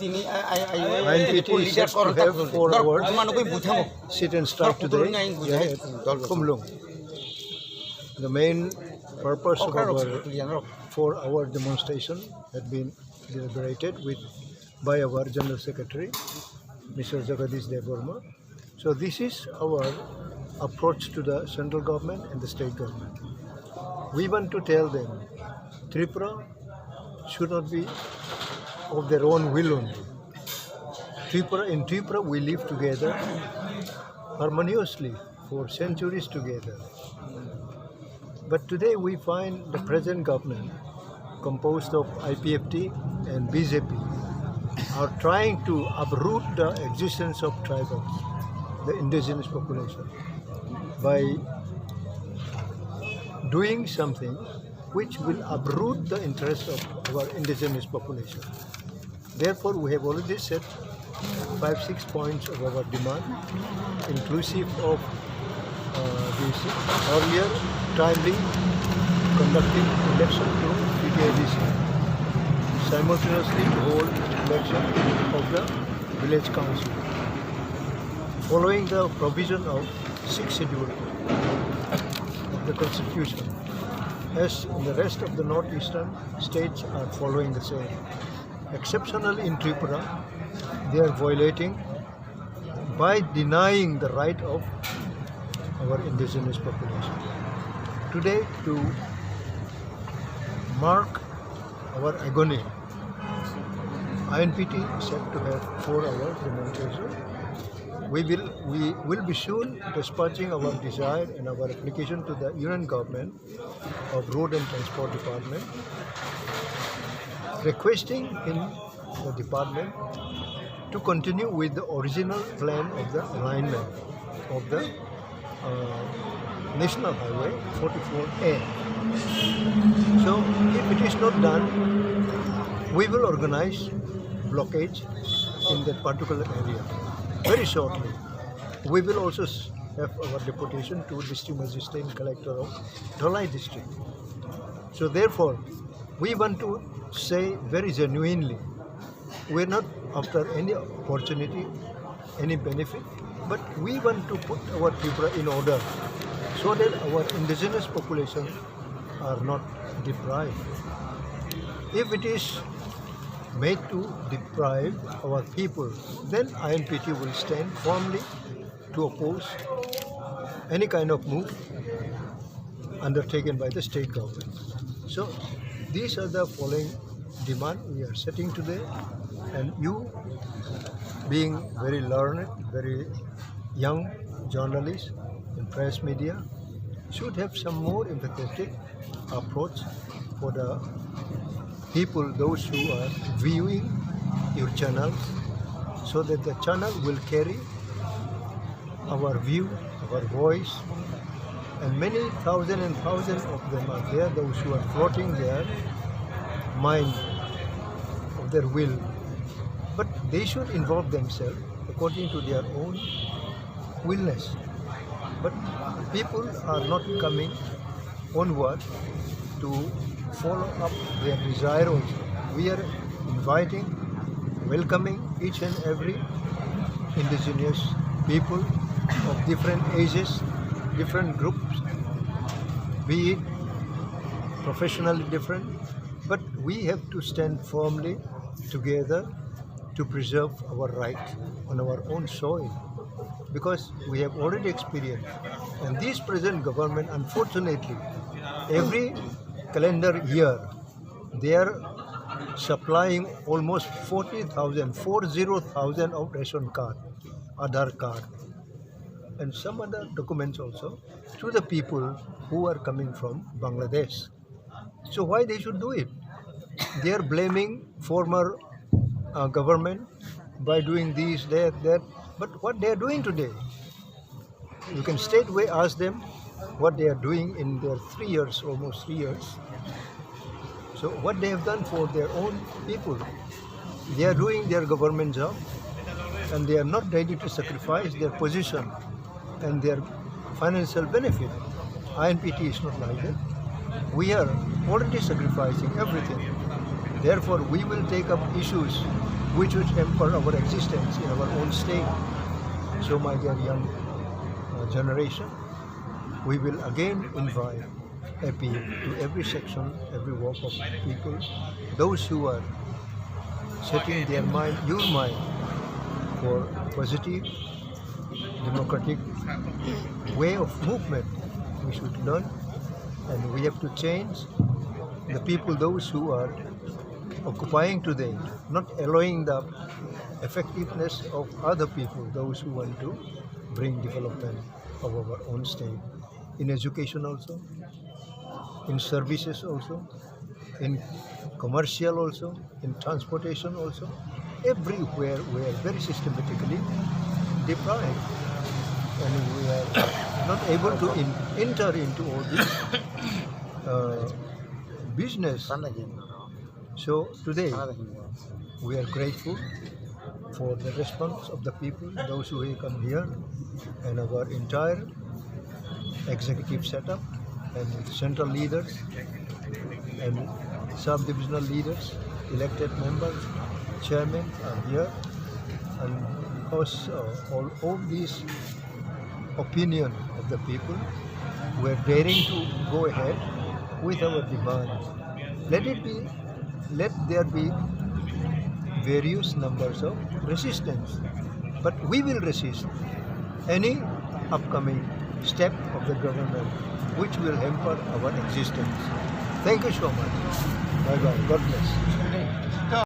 INPT is set to have 4 hours sit and strike today at Kumlung. The main purpose of our 4-hour demonstration had been deliberated by our General Secretary, Mr. Jagadish Devarma. So this is our approach to the central government and the state government. We want to tell them Tripura should not be of their own will only. In Tripura we live together harmoniously for centuries together. But today we find the present government composed of IPFT and BJP are trying to uproot the existence of tribals, the indigenous population, by doing something which will uproot the interest of our indigenous population. Therefore, we have already set 5-6 points of our demand, inclusive of this earlier timely conducting election to PTIDC, simultaneously hold election of the village council, following the provision of 6th schedule of the constitution, as the rest of the northeastern states are following the same. Exceptionally in Tripura, they are violating by denying the right of our indigenous population. Today, to mark our agony, INPT is set to have 4-hour demonstration. We will be soon dispatching our desire and our application to the Union Government of Road and Transport Department, requesting in the department to continue with the original plan of the alignment of the National Highway 44A. So if it is not done, we will organize blockage in that particular area. Very shortly, we will also have our deputation to District Magistrate and Collector of Dholai District. So therefore, we want to say very genuinely, we are not after any opportunity, any benefit, but we want to put our Tripura in order so that our indigenous population are not deprived. If it is made to deprive our people, then INPT will stand firmly to oppose any kind of move undertaken by the state government. So these are the following demands we are setting today, and you, being very learned, very young journalists in press media, should have some more empathetic approach for the people, those who are viewing your channels, so that the channel will carry our view, our voice, and many thousands of them are there, those who are floating their mind of their will. But they should involve themselves according to their own willness. But people are not coming onward to follow up their desire also. We are inviting, welcoming each and every indigenous people of different ages, different groups, be it professionally different, but we have to stand firmly together to preserve our right on our own soil, because we have already experienced, and this present government, unfortunately, every calendar year they are supplying almost 40,000 of ration card, Aadhaar card, and some other documents also to the people who are coming from Bangladesh. So why they should do it? They are blaming former government by doing this, that. But what they are doing today, you can straightway ask them what they are doing in their 3 years, almost 3 years. So what they have done for their own people, they are doing their government job, and they are not ready to sacrifice their position and their financial benefit. INPT is not like that. We are already sacrificing everything. Therefore, we will take up issues which would hamper our existence in our own state. So, my dear young generation, we will again invite, appeal to every section, every walk of people, those who are setting their mind, your mind, for positive, democratic way of movement. We should learn, and we have to change the people, those who are occupying today, not allowing the effectiveness of other people, those who want to bring development of our own state, in education also, in services also, in commercial also, in transportation also. Everywhere we are very systematically deprived, and we are not able to enter into all this business. So today we are grateful for the response of the people, those who have come here, and our entire executive setup, and central leaders and sub-divisional leaders, elected members, chairmen are here, and because all these opinion of the people, we are daring to go ahead with our demands. Let there be various numbers of resistance, but we will resist any upcoming step of the government which will hamper our existence. Thank you so much. Bye bye. God bless.